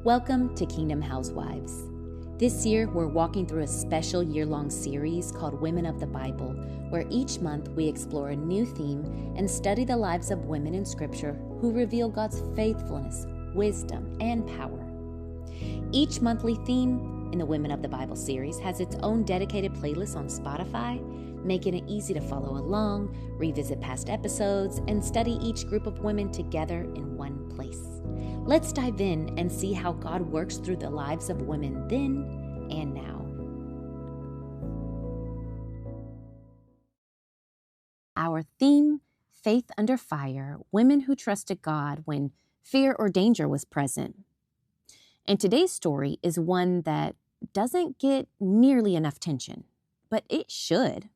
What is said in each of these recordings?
Welcome to Kingdom Housewives. This year, we're walking through a special year-long series called Women of the Bible, where each month we explore a new theme and study the lives of women in Scripture who reveal God's faithfulness, wisdom, and power. Each monthly theme in the Women of the Bible series has its own dedicated playlist on Spotify, making it easy to follow along, revisit past episodes, and study each group of women together in one place. Let's dive in and see how God works through the lives of women then and now. Our theme, Faith Under Fire, Women Who Trusted God When Fear or Danger Was Present. And today's story is one that doesn't get nearly enough attention, but it should.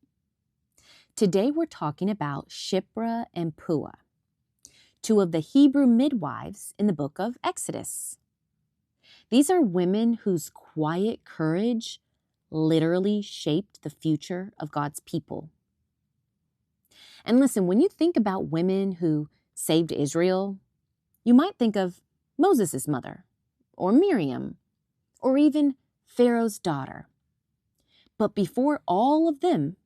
Today we're talking about Shiprah and Puah, two of the Hebrew midwives in the book of Exodus. These are women whose quiet courage literally shaped the future of God's people. And listen, when you think about women who saved Israel, you might think of Moses' mother, or Miriam, or even Pharaoh's daughter. But before all of them,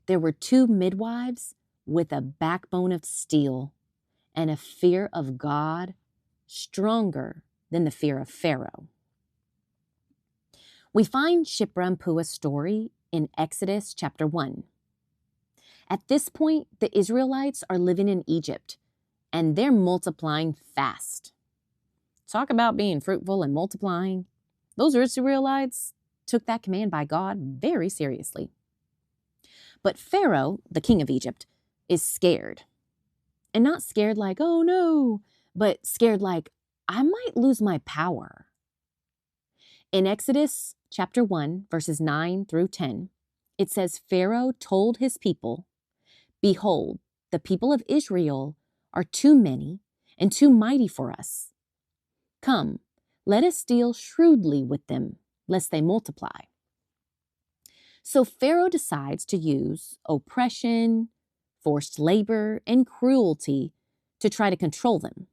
there were two midwives with a backbone of steel and a fear of God stronger than the fear of Pharaoh. We find Shiphrah and Puah's story in Exodus chapter 1. At this point, the Israelites are living in Egypt, and they're multiplying fast. Talk about being fruitful and multiplying. Those Israelites took that command by God very seriously. But Pharaoh, the king of Egypt, is scared. And not scared like, oh no, but scared like, I might lose my power. In Exodus chapter 1, verses 9 through 10, it says, Pharaoh told his people, behold, the people of Israel are too many and too mighty for us. Come, let us deal shrewdly with them, lest they multiply. So Pharaoh decides to use oppression, forced labor, and cruelty to try to control them.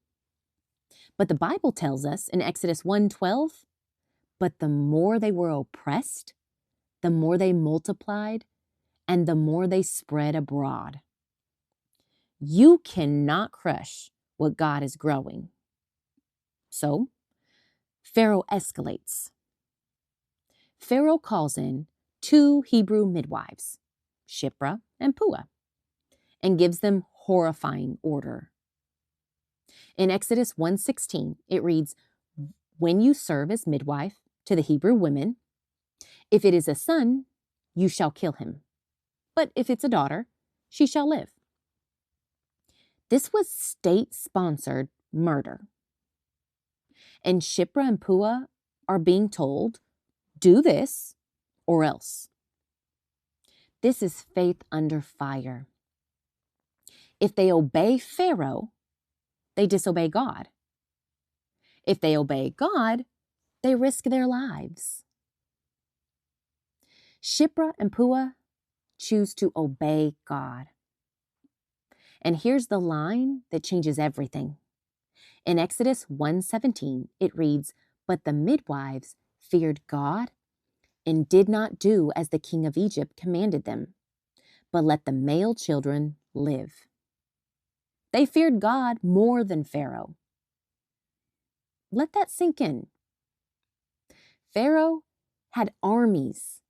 But the Bible tells us in Exodus 1:12, but the more they were oppressed, the more they multiplied, and the more they spread abroad. You cannot crush what God is growing. So, Pharaoh escalates. Pharaoh calls in two Hebrew midwives, Shiprah and Puah, and gives them horrifying order. In Exodus 1:16, it reads, when you serve as midwife to the Hebrew women, if it is a son, you shall kill him. But if it's a daughter, she shall live. This was state-sponsored murder. And Shiprah and Puah are being told, do this or else. This is faith under fire. If they obey Pharaoh, they disobey God. If they obey God, they risk their lives. Shiprah and Puah choose to obey God. And here's the line that changes everything. In Exodus 1:17, it reads, but the midwives feared God and did not do as the king of Egypt commanded them, but let the male children live. They feared God more than Pharaoh. Let that sink in. Pharaoh had armies.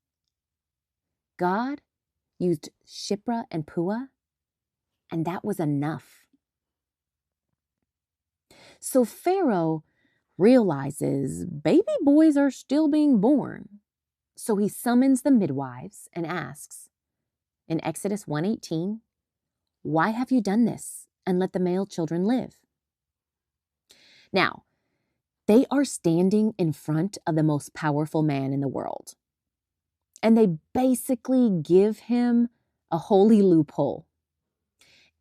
God used Shiprah and Puah, and that was enough. So Pharaoh realizes baby boys are still being born. So he summons the midwives and asks, in Exodus 1:18, why have you done this? And let the male children live. Now, they are standing in front of the most powerful man in the world. And they basically give him a holy loophole.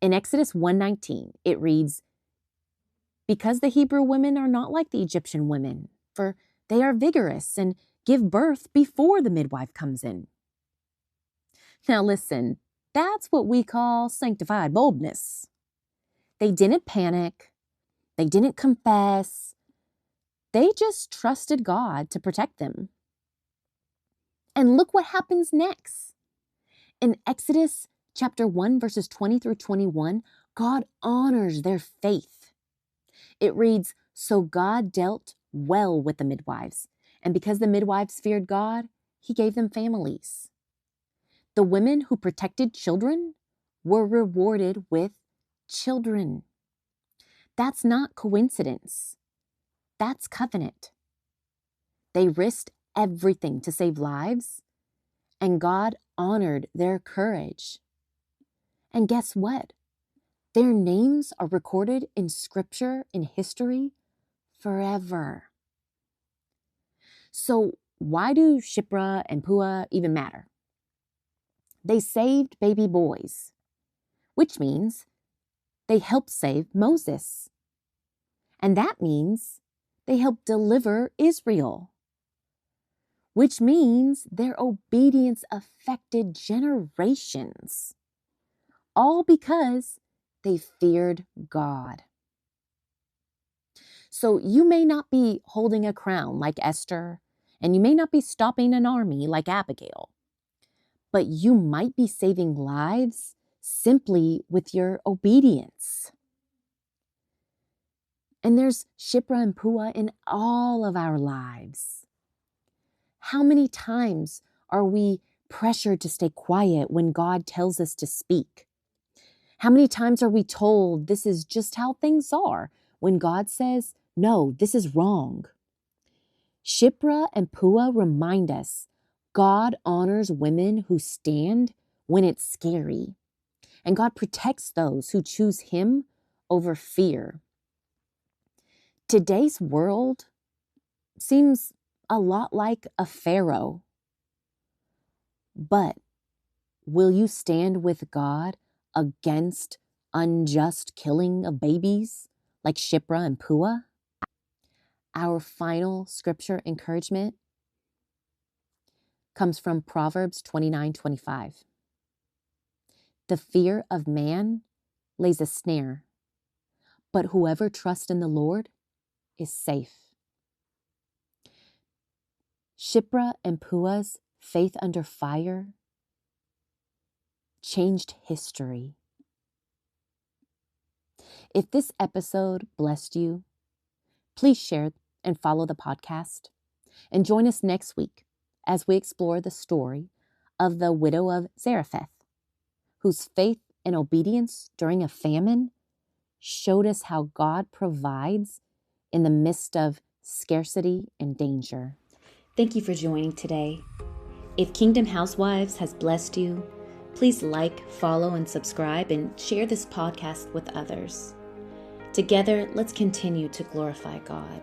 In Exodus 1:19, it reads, because the Hebrew women are not like the Egyptian women, for they are vigorous and give birth before the midwife comes in. Now listen, that's what we call sanctified boldness. They didn't panic. They didn't confess. They just trusted God to protect them. And look what happens next. In Exodus chapter 1, verses 20 through 21, God honors their faith. It reads, "So God dealt well with the midwives, and because the midwives feared God, he gave them families. The women who protected children were rewarded with children." That's not coincidence. That's covenant. They risked everything to save lives, and God honored their courage. And guess what? Their names are recorded in scripture, in history, forever. So why do Shiprah and Puah even matter? They saved baby boys, which means they helped save Moses. And that means they helped deliver Israel, which means their obedience affected generations, all because they feared God. So you may not be holding a crown like Esther, and you may not be stopping an army like Abigail, but you might be saving lives simply with your obedience. And there's Shiphrah and Puah in all of our lives. How many times are we pressured to stay quiet when God tells us to speak? How many times are we told this is just how things are when God says, no, this is wrong? Shiprah and Puah remind us God honors women who stand when it's scary, and God protects those who choose Him over fear. Today's world seems a lot like a Pharaoh, but will you stand with God against unjust killing of babies like Shiprah and Puah? Our final scripture encouragement comes from Proverbs 29:25. The fear of man lays a snare, but whoever trusts in the Lord is safe. Shiprah and Puah's faith under fire changed history. If this episode blessed you, please share and follow the podcast, and join us next week as we explore the story of the widow of Zarephath, whose faith and obedience during a famine showed us how God provides in the midst of scarcity and danger. Thank you for joining today. If Kingdom Housewives has blessed you, please like, follow, and subscribe, and share this podcast with others. Together, let's continue to glorify God.